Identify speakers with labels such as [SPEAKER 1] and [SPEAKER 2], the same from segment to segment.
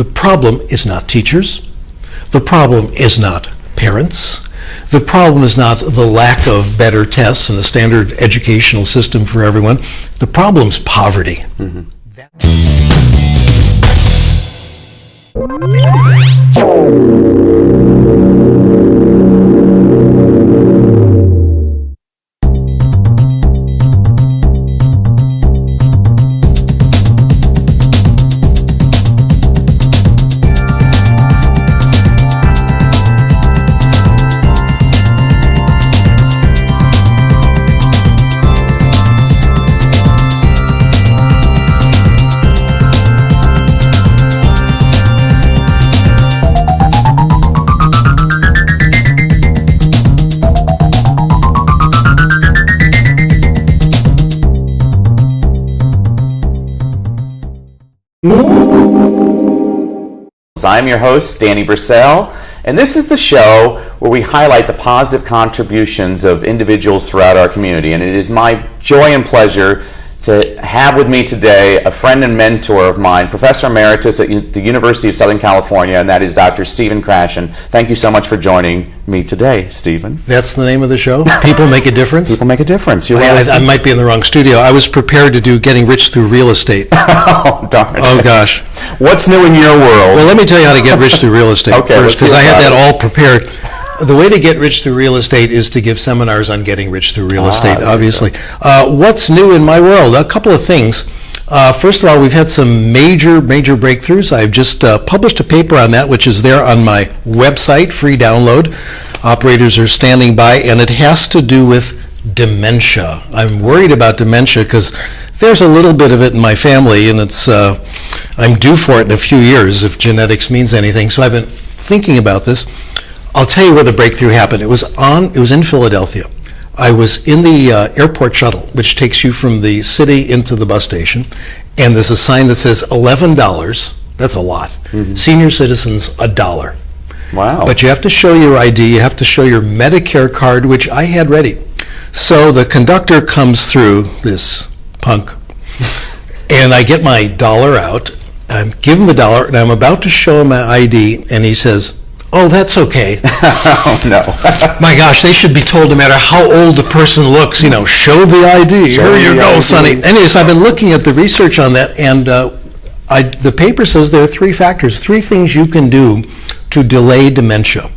[SPEAKER 1] The problem is not teachers. The problem is not parents. The problem is not the lack of better tests and a standard educational system for everyone. The problem is poverty.
[SPEAKER 2] I'm your host, Danny Brassell, and this is the show where we highlight the positive contributions of individuals throughout our community. And it is my joy and pleasure to have with me today a friend and mentor of mine, Professor Emeritus at the University of Southern California, and that is Dr. Stephen Krashen. Thank you so much for joining me today, Stephen.
[SPEAKER 1] That's the name of the show? People Make a Difference?
[SPEAKER 2] People Make a Difference.
[SPEAKER 1] I might be in the wrong studio. I was prepared to do Getting Rich Through Real Estate.
[SPEAKER 2] Oh, darn it.
[SPEAKER 1] Oh, gosh.
[SPEAKER 2] What's new in your world?
[SPEAKER 1] Well, let me tell you how to get rich through real estate first, because I had that all prepared. The way to get rich through real estate is to give seminars on getting rich through real estate, obviously. What's new in my world? A couple of things. First of all, we've had some major breakthroughs. I've just published a paper on that, which is there on my website, free download. Operators are standing by, and it has to do with dementia. I'm worried about dementia because there's a little bit of it in my family, and it's I'm due for it in a few years if genetics means anything. So I've been thinking about this. I'll tell you where the breakthrough happened. It was in Philadelphia. I was in the airport shuttle, which takes you from the city into the bus station, and there's a sign that says $11. That's a lot. Mm-hmm. Senior citizens, $1.
[SPEAKER 2] Wow.
[SPEAKER 1] But you have to show your ID, you have to show your Medicare card, which I had ready. So the conductor comes through, this punk, and I get my dollar out, I give him the dollar, and I'm about to show him my ID, and he says, "Oh, that's okay."
[SPEAKER 2] Oh, no.
[SPEAKER 1] My gosh, they should be told no matter how old the person looks, show the ID. Here you go, sonny. Anyways, I've been looking at the research on that, and the paper says there are three things you can do to delay dementia.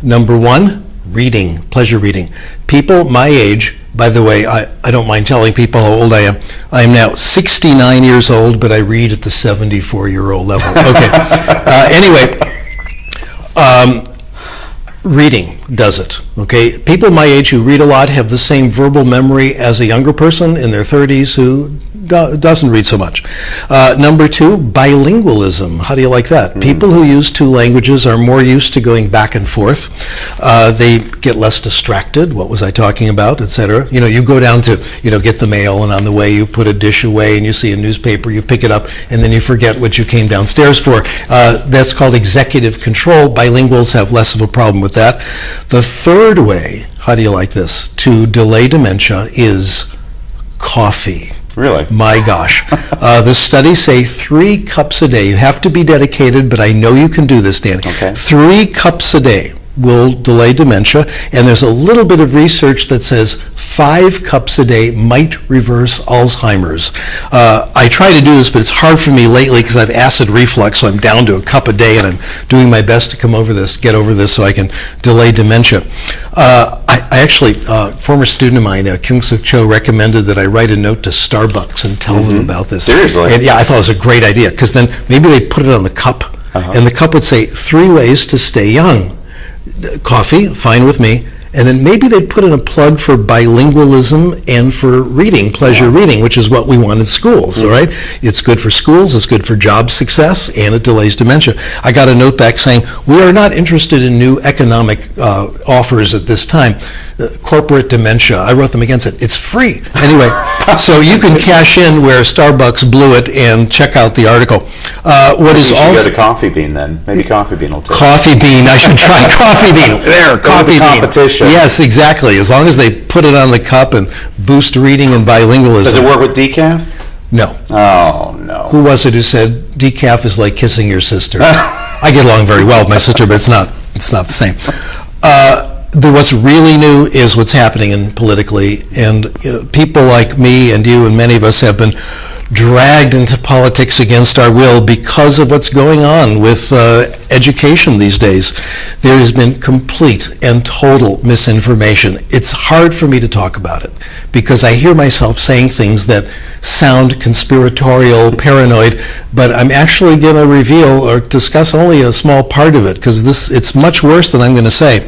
[SPEAKER 1] Number one, reading, pleasure reading. People my age, by the way, I don't mind telling people how old I am. I am now 69 years old, but I read at the 74-year-old level. Okay. Anyway, reading does it, okay? People my age who read a lot have the same verbal memory as a younger person in their 30s who doesn't read so much. Number two, bilingualism. How do you like that? People who use two languages are more used to going back and forth. They get less distracted. What was I talking about, etc. You go down to, get the mail, and on the way you put a dish away and you see a newspaper, you pick it up, and then you forget what you came downstairs for. That's called executive control. Bilinguals have less of a problem with that. The third way, how do you like this, to delay dementia is coffee.
[SPEAKER 2] Really?
[SPEAKER 1] My gosh. The studies say 3 cups a day. You have to be dedicated, but I know you can do this, Danny.
[SPEAKER 2] Okay.
[SPEAKER 1] 3 cups a day will delay dementia, and there's a little bit of research that says 5 cups a day might reverse Alzheimer's. I try to do this, but it's hard for me lately because I have acid reflux, so I'm down to a cup a day, and I'm doing my best to get over this so I can delay dementia. I actually, former student of mine, Kyung-Suk Cho, recommended that I write a note to Starbucks and tell them about this.
[SPEAKER 2] Seriously?
[SPEAKER 1] And yeah, I thought it was a great idea, because then maybe they'd put it on the cup, and the cup would say 3 ways to stay young. Coffee, fine with me. And then maybe they'd put in a plug for bilingualism and for reading, pleasure reading, which is what we want in schools, all right? It's good for schools, it's good for job success, and it delays dementia. I got a note back saying, we are not interested in new economic offers at this time. Corporate dementia, I wrote them against it. It's free. Anyway, so you can cash in where Starbucks blew it and check out the article.
[SPEAKER 2] You should go to Coffee Bean then. Maybe Coffee Bean will take it.
[SPEAKER 1] Coffee Bean, I should try Coffee Bean. There, Coffee Bean.
[SPEAKER 2] Competition.
[SPEAKER 1] Yes, exactly. As long as they put it on the cup and boost reading and bilingualism.
[SPEAKER 2] Does it work with decaf?
[SPEAKER 1] No.
[SPEAKER 2] Oh, no.
[SPEAKER 1] Who was it who said decaf is like kissing your sister. I get along very well with my sister, but it's not the same. What's really new is what's happening politically, and people like me and you and many of us have been dragged into politics against our will because of what's going on with education these days. There has been complete and total misinformation. It's hard for me to talk about it because I hear myself saying things that sound conspiratorial, paranoid, but I'm actually going to reveal or discuss only a small part of it because it's much worse than I'm going to say.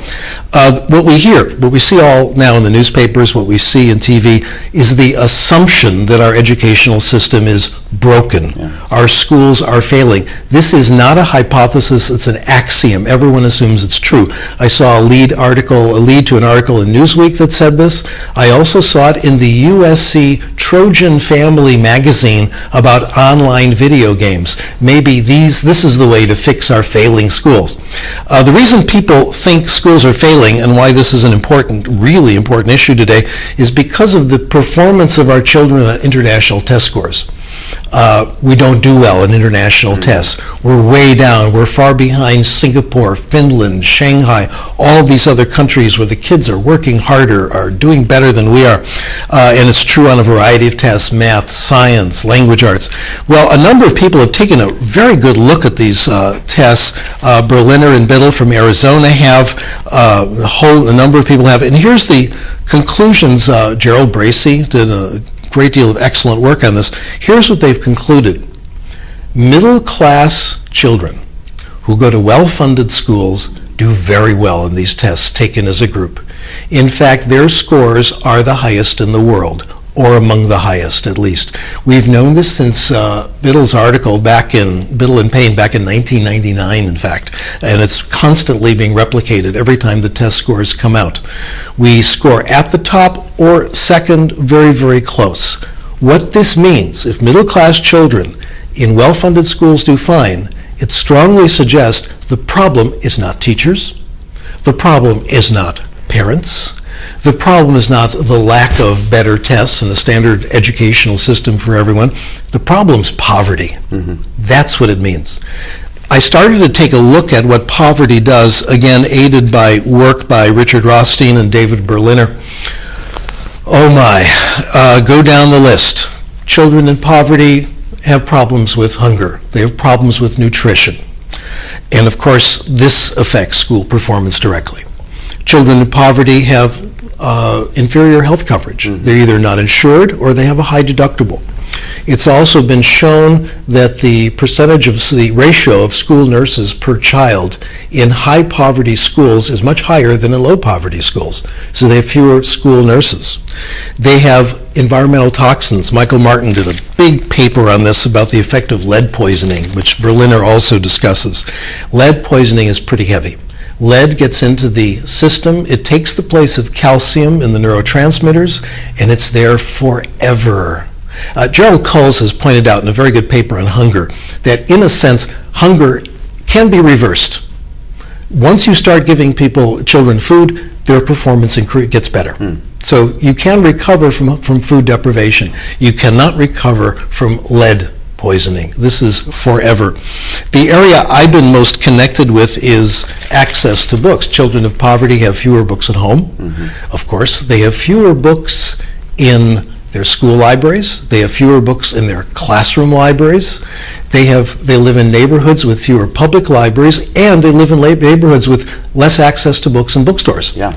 [SPEAKER 1] What we hear, what we see all now in the newspapers, what we see in TV, is the assumption that our educational system is broken. Yeah. Our schools are failing. This is not a hypothesis, it's an axiom. Everyone assumes it's true. I saw a lead to an article in Newsweek that said this. I also saw it in the USC Trojan Family magazine about online video games. Maybe this is the way to fix our failing schools. The reason people think schools are failing and why this is an really important issue today is because of the performance of our children on international test scores. We don't do well in international tests. We're way down. We're far behind Singapore, Finland, Shanghai, all these other countries where the kids are working harder, are doing better than we are. And it's true on a variety of tests, math, science, language arts. Well, a number of people have taken a very good look at these tests. Berliner and Biddle from Arizona have, a number of people have. And here's the conclusions. Gerald Brassell did a great deal of excellent work on this. Here's what they've concluded. Middle-class children who go to well-funded schools do very well in these tests taken as a group. In fact, their scores are the highest in the world, or among the highest at least. We've known this since Biddle's article Biddle and Payne back in 1999, in fact, and it's constantly being replicated every time the test scores come out. We score at the top or second, very, very close. What this means, if middle-class children in well-funded schools do fine, it strongly suggests the problem is not teachers, the problem is not parents, the problem is not the lack of better tests and a standard educational system for everyone. The problem's poverty. Mm-hmm. That's what it means. I started to take a look at what poverty does, again aided by work by Richard Rothstein and David Berliner. Oh my, go down the list. Children in poverty have problems with hunger. They have problems with nutrition. And of course, this affects school performance directly. Children in poverty have inferior health coverage. Mm-hmm. They're either not insured or they have a high deductible. It's also been shown that the ratio of school nurses per child in high poverty schools is much higher than in low poverty schools. So they have fewer school nurses. They have environmental toxins. Michael Martin did a big paper on this about the effect of lead poisoning, which Berliner also discusses. Lead poisoning is pretty heavy. Lead gets into the system, it takes the place of calcium in the neurotransmitters, and it's there forever. Gerald Coles has pointed out in a very good paper on hunger that, in a sense, hunger can be reversed. Once you start giving children food, their performance gets better. So you can recover from food deprivation. You cannot recover from lead poisoning. This is forever. The area I've been most connected with is access to books. Children of poverty have fewer books at home. Mm-hmm. Of course, they have fewer books in their school libraries. They have fewer books in their classroom libraries. They live in neighborhoods with fewer public libraries, and they live in neighborhoods with less access to books in bookstores. Yeah.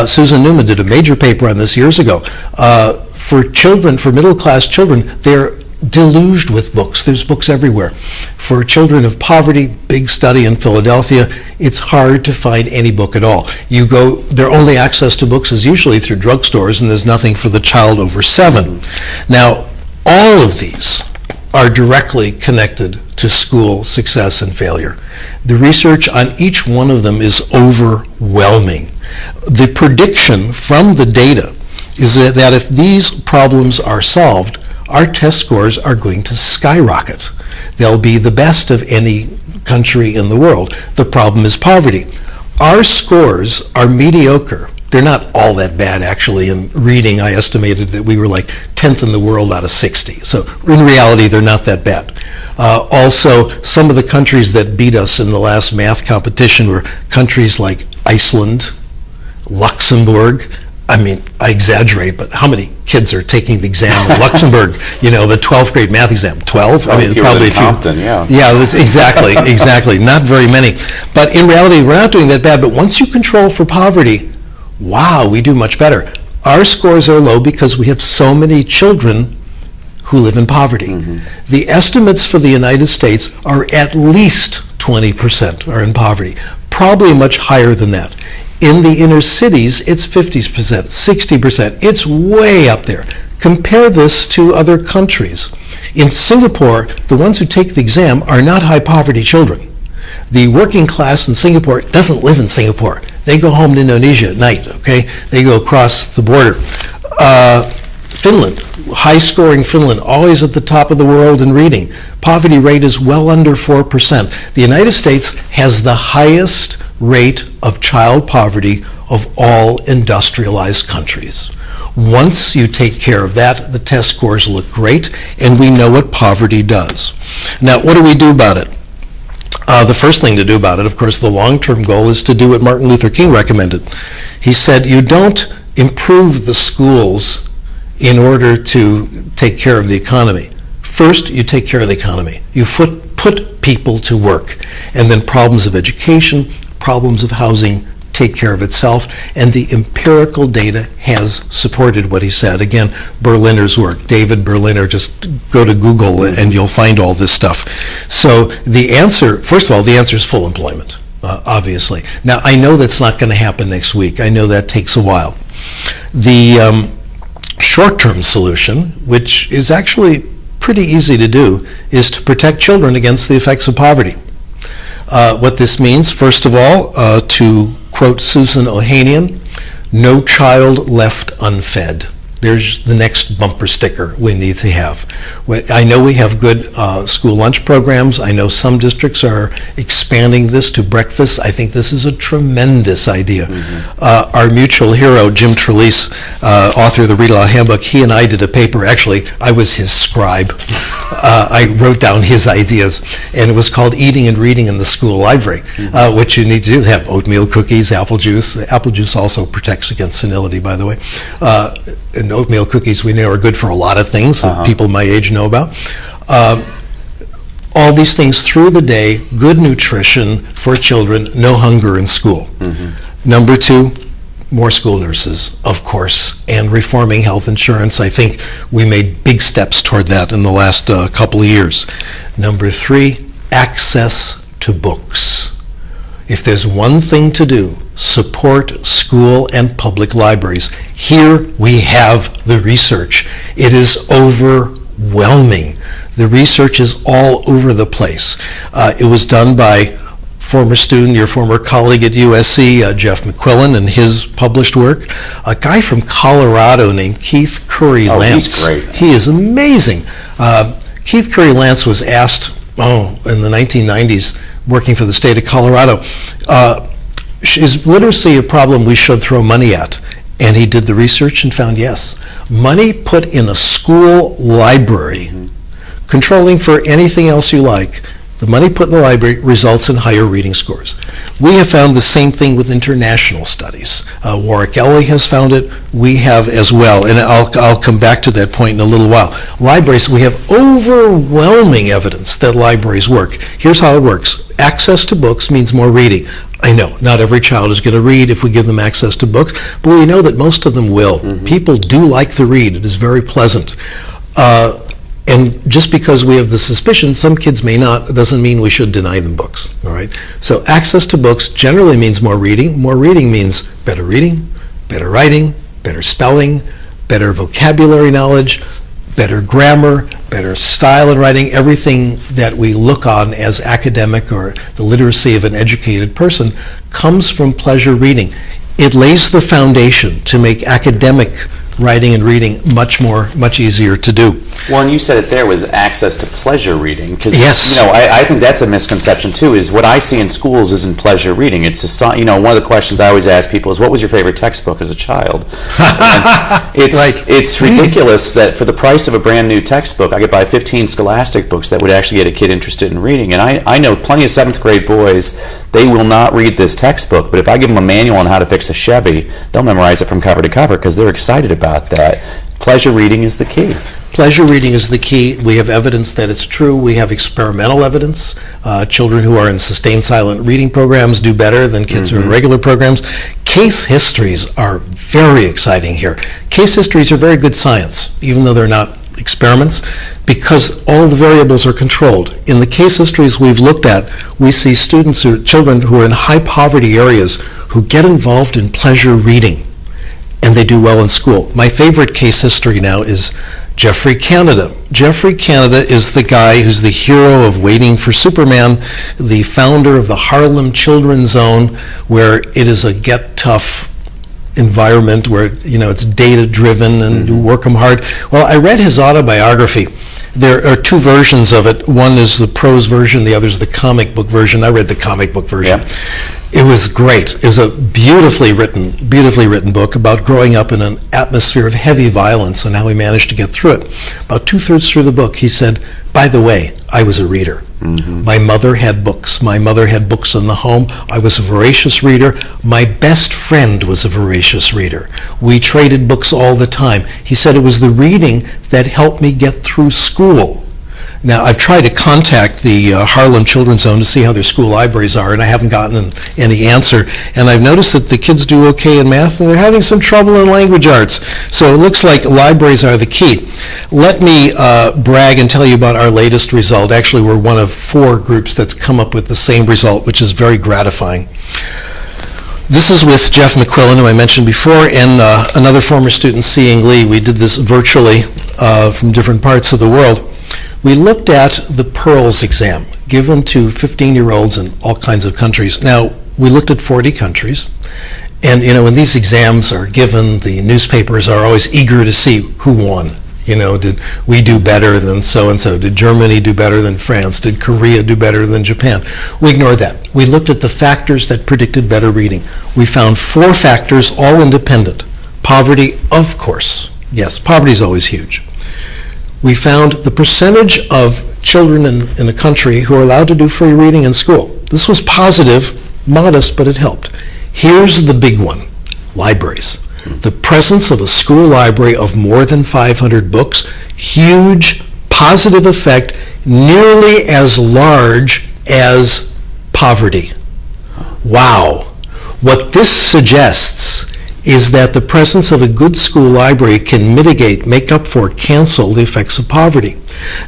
[SPEAKER 1] Susan Newman did a major paper on this years ago. For middle-class children, they're deluged with books. There's books everywhere. For children of poverty, big study in Philadelphia, it's hard to find any book at all. Their only access to books is usually through drugstores, and there's nothing for the child over 7. Now, all of these are directly connected to school success and failure. The research on each one of them is overwhelming. The prediction from the data is that if these problems are solved, our test scores are going to skyrocket. They'll be the best of any country in the world. The problem is poverty. Our scores are mediocre. They're not all that bad, actually. In reading, I estimated that we were like 10th in the world out of 60. So in reality, they're not that bad. Also, some of the countries that beat us in the last math competition were countries like Iceland, Luxembourg. I mean, I exaggerate, but how many kids are taking the exam in Luxembourg? You know, the 12th grade math exam. 12? I mean, probably a few.
[SPEAKER 2] Compton, yeah.
[SPEAKER 1] Yeah, exactly. Not very many. But in reality, we're not doing that bad. But once you control for poverty, wow, we do much better. Our scores are low because we have so many children who live in poverty. The estimates for the United States are at least 20% are in poverty, probably much higher than that. In the inner cities, it's 50%, 60%. It's way up there. Compare this to other countries. In Singapore, the ones who take the exam are not high poverty children. The working class in Singapore doesn't live in Singapore. They go home to Indonesia at night, okay? They go across the border. Finland, high-scoring Finland, always at the top of the world in reading. Poverty rate is well under 4%. The United States has the highest rate of child poverty of all industrialized countries. Once you take care of that, the test scores look great, and we know what poverty does. Now, what do we do about it? The first thing to do about it, of course, the long-term goal is to do what Martin Luther King recommended. He said, you don't improve the schools in order to take care of the economy. First, you take care of the economy. You put people to work, and then problems of education, problems of housing take care of itself, and the empirical data has supported what he said. Again, Berliner's work, David Berliner, just go to Google and you'll find all this stuff. So the answer, first of all, the answer is full employment, obviously. Now, I know that's not going to happen next week. I know that takes a while. The short-term solution, which is actually pretty easy to do, is to protect children against the effects of poverty. What this means, first of all, to quote Susan Ohanian, no child left unfed. There's the next bumper sticker we need to have. I know we have good school lunch programs. I know some districts are expanding this to breakfast. I think this is a tremendous idea. Our mutual hero, Jim Trelease, author of the Read Aloud Handbook, he and I did a paper. Actually, I was his scribe. I wrote down his ideas, and it was called Eating and Reading in the School Library. What you need to do is have oatmeal cookies, apple juice. Apple juice also protects against senility, by the way. And oatmeal cookies we know are good for a lot of things that people my age know about. All these things through the day, good nutrition for children, no hunger in school. Number two, more school nurses, of course, and reforming health insurance. I think we made big steps toward that in the last couple of years. Number three, access to books. If there's one thing to do, support school and public libraries. Here we have the research. It is overwhelming. The research is all over the place. It was done by former student, your former colleague at USC, Jeff McQuillan, and his published work. A guy from Colorado named Keith Curry Lance.
[SPEAKER 2] He's great.
[SPEAKER 1] He is amazing. Keith Curry Lance was asked, in the 1990s, working for the state of Colorado, is literacy a problem we should throw money at? And he did the research and found yes. Money put in a school library, controlling for anything else you like, the money put in the library results in higher reading scores. We have found the same thing with international studies. Warwick Ellie has found it. We have as well, and I'll come back to that point in a little while. Libraries, we have overwhelming evidence that libraries work. Here's how it works. Access to books means more reading. I know, not every child is going to read if we give them access to books, but we know that most of them will. People do like to read. It is very pleasant. And just because we have the suspicion some kids may not, doesn't mean we should deny them books, all right? So access to books generally means more reading. More reading means better reading, better writing, better spelling, better vocabulary knowledge, better grammar, better style in writing, everything that we look on as academic or the literacy of an educated person comes from pleasure reading. It lays the foundation to make academic writing and reading much easier to do.
[SPEAKER 2] Well, and you said it there with access to pleasure reading, because
[SPEAKER 1] Yes.
[SPEAKER 2] I think that's a misconception too. Is what I see in schools isn't pleasure reading. It's one of the questions I always ask people is, "What was your favorite textbook as a child?" It's ridiculous that for the price of a brand new textbook, I could buy 15 Scholastic books that would actually get a kid interested in reading. And I know plenty of 7th grade boys. They will not read this textbook, but if I give them a manual on how to fix a Chevy, they'll memorize it from cover to cover because they're excited about that. Pleasure reading is the key.
[SPEAKER 1] Pleasure reading is the key. We have evidence that it's true. We have experimental evidence. Children who are in sustained silent reading programs do better than kids who are in regular programs. Case histories are very exciting here. Case histories are very good science, even though they're not experiments, because all the variables are controlled. In the case histories we've looked at, we see children who are in high poverty areas who get involved in pleasure reading, and they do well in school. My favorite case history now is Geoffrey Canada. Geoffrey Canada is the guy who's the hero of Waiting for Superman, the founder of the Harlem Children's Zone, where it is a get tough environment where it's data driven and you work them hard. Well, I read his autobiography. There are two versions of it. One is the prose version, the other is the comic book version. I read the comic book version.
[SPEAKER 2] Yeah.
[SPEAKER 1] It was great. It was a beautifully written book about growing up in an atmosphere of heavy violence and how he managed to get through it. About 2/3 through the book, he said, "By the way, I was a reader. My mother had books. My mother had books in the home. I was a voracious reader. My best friend was a voracious reader. We traded books all the time." He said it was the reading that helped me get through school. Now, I've tried to contact the Harlem Children's Zone to see how their school libraries are, and I haven't gotten any answer. And I've noticed that the kids do okay in math, and they're having some trouble in language arts. So it looks like libraries are the key. Let me brag and tell you about our latest result. Actually, we're one of 4 groups that's come up with the same result, which is very gratifying. This is with Jeff McQuillan, who I mentioned before, and another former student, Seeing Lee. We did this virtually from different parts of the world. We looked at the PEARLS exam given to 15-year-olds in all kinds of countries. Now, we looked at 40 countries, and when these exams are given, the newspapers are always eager to see who won. Did we do better than so-and-so? Did Germany do better than France? Did Korea do better than Japan? We ignored that. We looked at the factors that predicted better reading. We found 4 factors, all independent. Poverty, of course. Yes, poverty is always huge. We found the percentage of children in a country who are allowed to do free reading in school. This was positive, modest, but it helped. Here's the big one, libraries. The presence of a school library of more than 500 books, huge positive effect, nearly as large as poverty. Wow. What this suggests is that the presence of a good school library can mitigate, make up for, cancel the effects of poverty.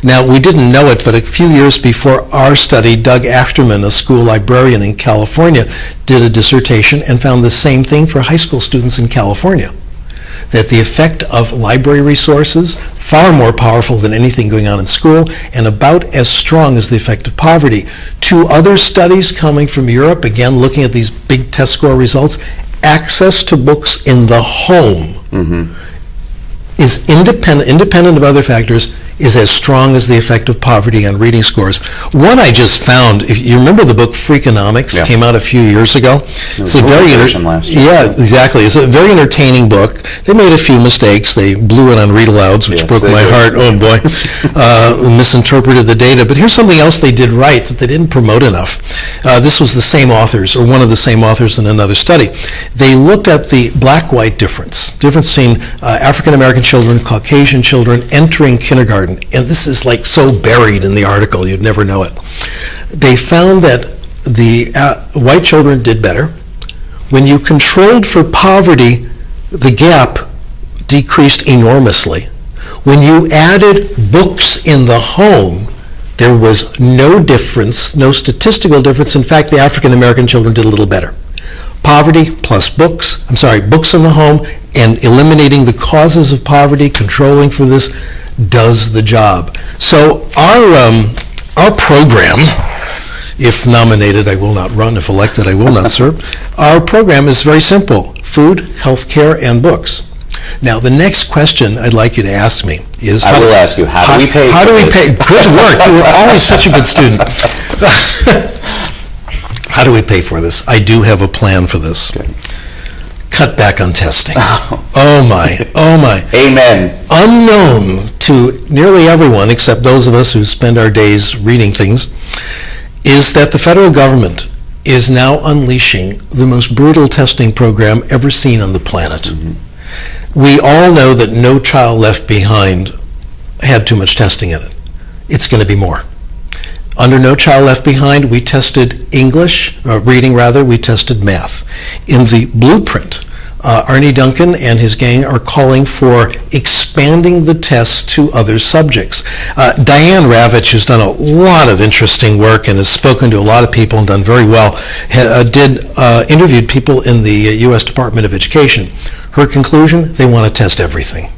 [SPEAKER 1] Now, we didn't know it, but a few years before our study, Doug Achterman, a school librarian in California, did a dissertation and found the same thing for high school students in California, that the effect of library resources, far more powerful than anything going on in school, and about as strong as the effect of poverty. 2 other studies coming from Europe, again looking at these big test score results, access to books in the home is independent of other factors, is as strong as the effect of poverty on reading scores. One I just found, if you remember the book Freakonomics, came out a few years ago.
[SPEAKER 2] It's a very last year.
[SPEAKER 1] Yeah, exactly. It's a very entertaining book. They made a few mistakes. They blew it on read-alouds, which broke my heart. Oh boy, misinterpreted the data. But here's something else they did right that they didn't promote enough. This was the same authors, or one of the same authors in another study. They looked at the black-white difference between African-American children, Caucasian children entering kindergarten. And this is like so buried in the article, you'd never know it. They found that the white children did better. When you controlled for poverty, the gap decreased enormously. When you added books in the home, there was no difference, no statistical difference. In fact, the African American children did a little better. Poverty plus books in the home, and eliminating the causes of poverty, controlling for this, does the job. So our program, if nominated, I will not run. If elected, I will not serve. Our program is very simple: food, health care, and books. Now, the next question I'd like you to ask me is...
[SPEAKER 2] I will ask you, how do we pay
[SPEAKER 1] How do we pay? Good work. You were always such a good student. How do we pay for this? I do have a plan for this.
[SPEAKER 2] Good.
[SPEAKER 1] Cut back on testing. Oh my.
[SPEAKER 2] Amen.
[SPEAKER 1] Unknown to nearly everyone, except those of us who spend our days reading things, is that the federal government is now unleashing the most brutal testing program ever seen on the planet. Mm-hmm. We all know that No Child Left Behind had too much testing in it. It's going to be more. Under No Child Left Behind, we tested reading, we tested math. In the blueprint, Arnie Duncan and his gang are calling for expanding the tests to other subjects. Diane Ravitch, who's done a lot of interesting work and has spoken to a lot of people and done very well, interviewed people in the U.S. Department of Education. Her conclusion, they want to test everything.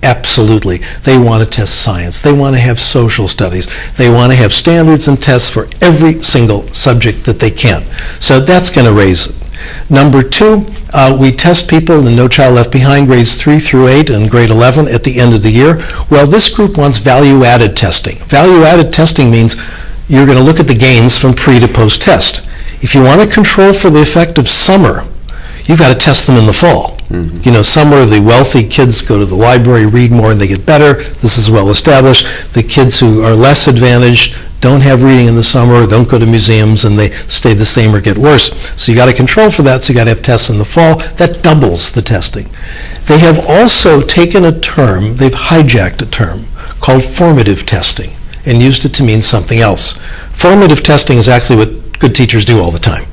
[SPEAKER 1] Absolutely. They want to test science. They want to have social studies. They want to have standards and tests for every single subject that they can. So that's going to raise it. Number 2, we test people in the No Child Left Behind grades 3 through 8 and grade 11 at the end of the year. Well, this group wants value-added testing. Value-added testing means you're going to look at the gains from pre to post-test. If you want to control for the effect of summer, you've got to test them in the fall. Mm-hmm. You know, summer the wealthy kids go to the library, read more, and they get better. This is well established. The kids who are less advantaged don't have reading in the summer, don't go to museums, and they stay the same or get worse. So you got to control for that, so you got to have tests in the fall. That doubles the testing. They have also taken a term, they've hijacked a term called formative testing and used it to mean something else. Formative testing is actually what good teachers do all the time.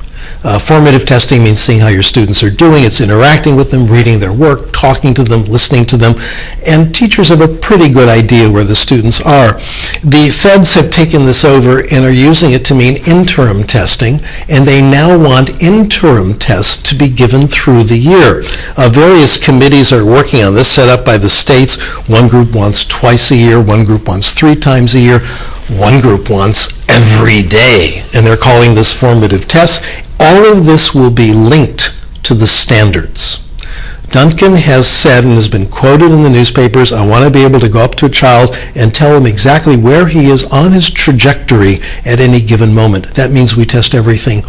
[SPEAKER 1] Formative testing means seeing how your students are doing. It's interacting with them, reading their work, talking to them, listening to them, and teachers have a pretty good idea where the students are. The feds have taken this over and are using it to mean interim testing, and they now want interim tests to be given through the year. Various committees are working on this, set up by the states. One group wants twice a year, one group wants 3 times a year, one group wants every day, and they're calling this formative tests. All of this will be linked to the standards. Duncan has said and has been quoted in the newspapers, I want to be able to go up to a child and tell him exactly where he is on his trajectory at any given moment. That means we test everything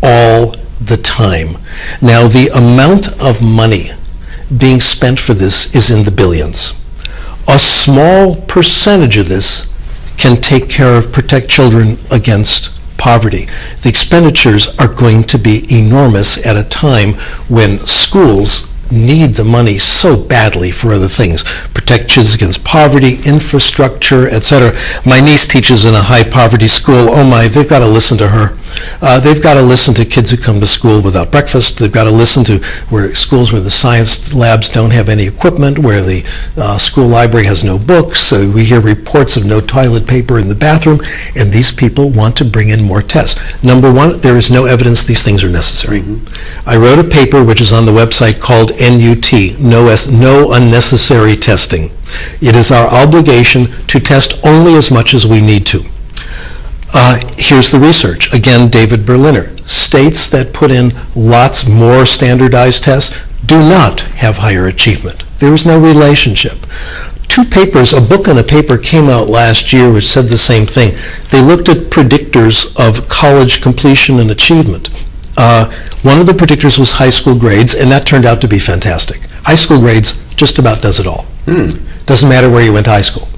[SPEAKER 1] all the time. Now, the amount of money being spent for this is in the billions. A small percentage of this can protect children against poverty. The expenditures are going to be enormous at a time when schools need the money so badly for other things. Protect kids against poverty, infrastructure, etc. My niece teaches in a high poverty school. Oh my, they've got to listen to her. They've got to listen to kids who come to school without breakfast. They've got to listen to schools where the science labs don't have any equipment, where the school library has no books. So we hear reports of no toilet paper in the bathroom, and these people want to bring in more tests. Number 1, there is no evidence these things are necessary. Mm-hmm. I wrote a paper which is on the website called NUT, No Unnecessary Testing. It is our obligation to test only as much as we need to. Here's the research. Again, David Berliner. States that put in lots more standardized tests do not have higher achievement. There is no relationship. 2 papers, a book and a paper came out last year which said the same thing. They looked at predictors of college completion and achievement. One of the predictors was high school grades, and that turned out to be fantastic. High school grades just about does it all. Doesn't matter where you went to high school.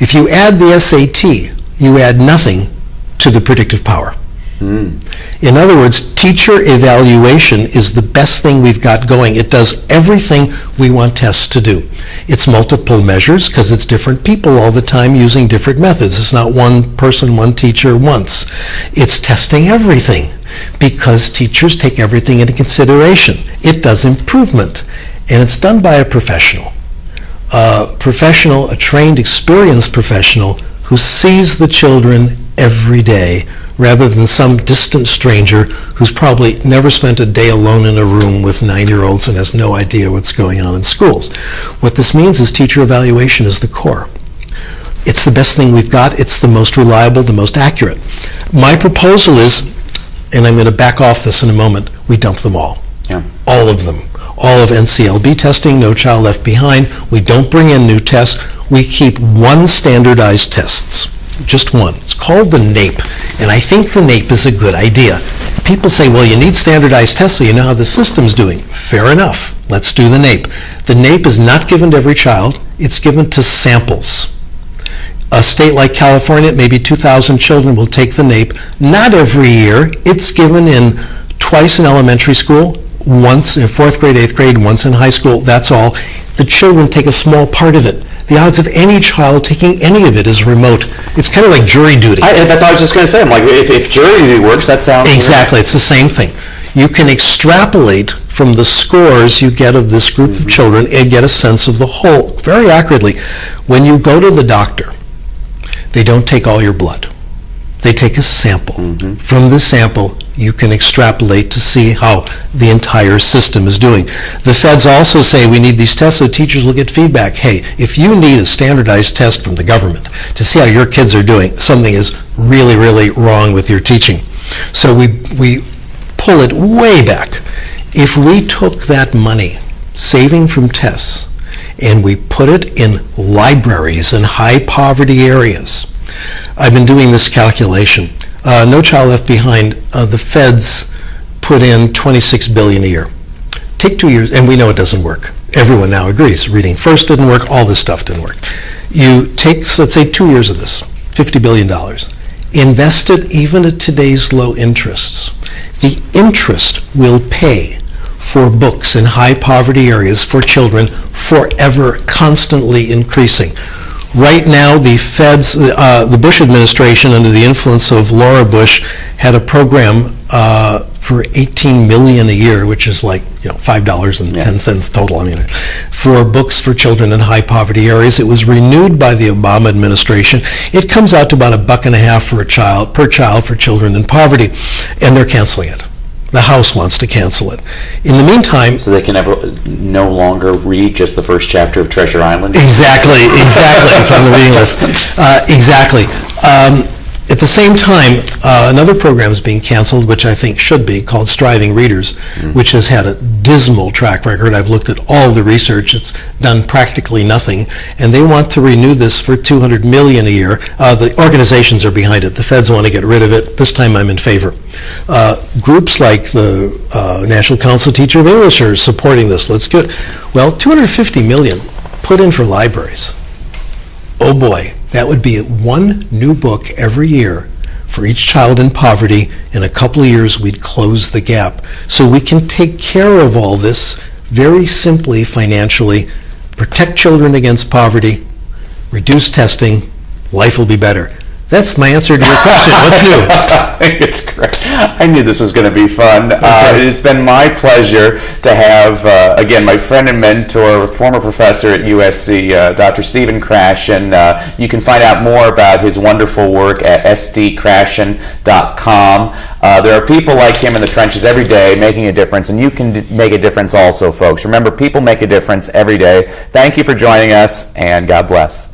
[SPEAKER 1] If you add the SAT, you add nothing to the predictive power. In other words, teacher evaluation is the best thing we've got going. It does everything we want tests to do. It's multiple measures because it's different people all the time using different methods. It's not one person, one teacher once. It's testing everything because teachers take everything into consideration. It does improvement, and it's done by a professional. A trained, experienced professional who sees the children every day rather than some distant stranger who's probably never spent a day alone in a room with 9-year-olds and has no idea what's going on in schools. What this means is teacher evaluation is the core. It's the best thing we've got. It's the most reliable, the most accurate. My proposal is, and I'm going to back off this in a moment, we dump them all.
[SPEAKER 2] Yeah.
[SPEAKER 1] All of them. all of NCLB testing, No Child Left Behind. We don't bring in new tests. We keep one standardized tests, just one. It's called the NAEP, and I think the NAEP is a good idea. People say, well, you need standardized tests so you know how the system's doing. Fair enough. Let's do the NAEP. The NAEP is not given to every child. It's given to samples. A state like California, maybe 2,000 children will take the NAEP. Not every year. It's given in twice in elementary school, once in 4th grade, 8th grade, once in high school. That's all. The children take a small part of it. The odds of any child taking any of it is remote. It's kind of like jury duty.
[SPEAKER 2] That's what I was just going to say. I'm like, if jury duty works, that sounds...
[SPEAKER 1] Exactly. It's the same thing. You can extrapolate from the scores you get of this group of children and get a sense of the whole very accurately. When you go to the doctor, they don't take all your blood. They take a sample. From the sample, you can extrapolate to see how the entire system is doing. The feds also say we need these tests so teachers will get feedback. Hey, if you need a standardized test from the government to see how your kids are doing, something is really, really wrong with your teaching. So we pull it way back. If we took that money, saving from tests, and we put it in libraries in high poverty areas. I've been doing this calculation. No Child Left Behind, the feds put in $26 billion a year. Take 2 years, and we know it doesn't work. Everyone now agrees. Reading First didn't work, all this stuff didn't work. You take, let's say 2 years of this, $50 billion. Invest it even at today's low interests. The interest will pay for books in high poverty areas for children forever, constantly increasing. Right now, the feds, the Bush administration, under the influence of Laura Bush, had a program for $18 million a year, which is like $5.10 total. I mean, for books for children in high poverty areas. It was renewed by the Obama administration. It comes out to about $1.50 per child for children in poverty, and they're canceling it. The House wants to cancel it. In the meantime...
[SPEAKER 2] So they can no longer read just the first chapter of Treasure Island?
[SPEAKER 1] Exactly. It's on the reading list. Exactly. At the same time, another program is being canceled, which I think should be, called Striving Readers, which has had a dismal track record. I've looked at all the research. It's done practically nothing. And they want to renew this for $200 million a year. The organizations are behind it. The feds want to get rid of it. This time I'm in favor. Groups like the National Council of Teacher of English are supporting this. Let's get, well, $250 million put in for libraries. Oh boy, that would be one new book every year for each child in poverty. In a couple of years, we'd close the gap. So we can take care of all this very simply financially, protect children against poverty, reduce testing, life will be better. That's my answer to your question. What's new?
[SPEAKER 2] I think it's great. I knew this was going to be fun. Okay. It's been my pleasure to have, again, my friend and mentor, former professor at USC, Dr. Stephen Krashen. You can find out more about his wonderful work at sdkrashen.com. There are people like him in the trenches every day making a difference, and you can make a difference also, folks. Remember, people make a difference every day. Thank you for joining us, and God bless.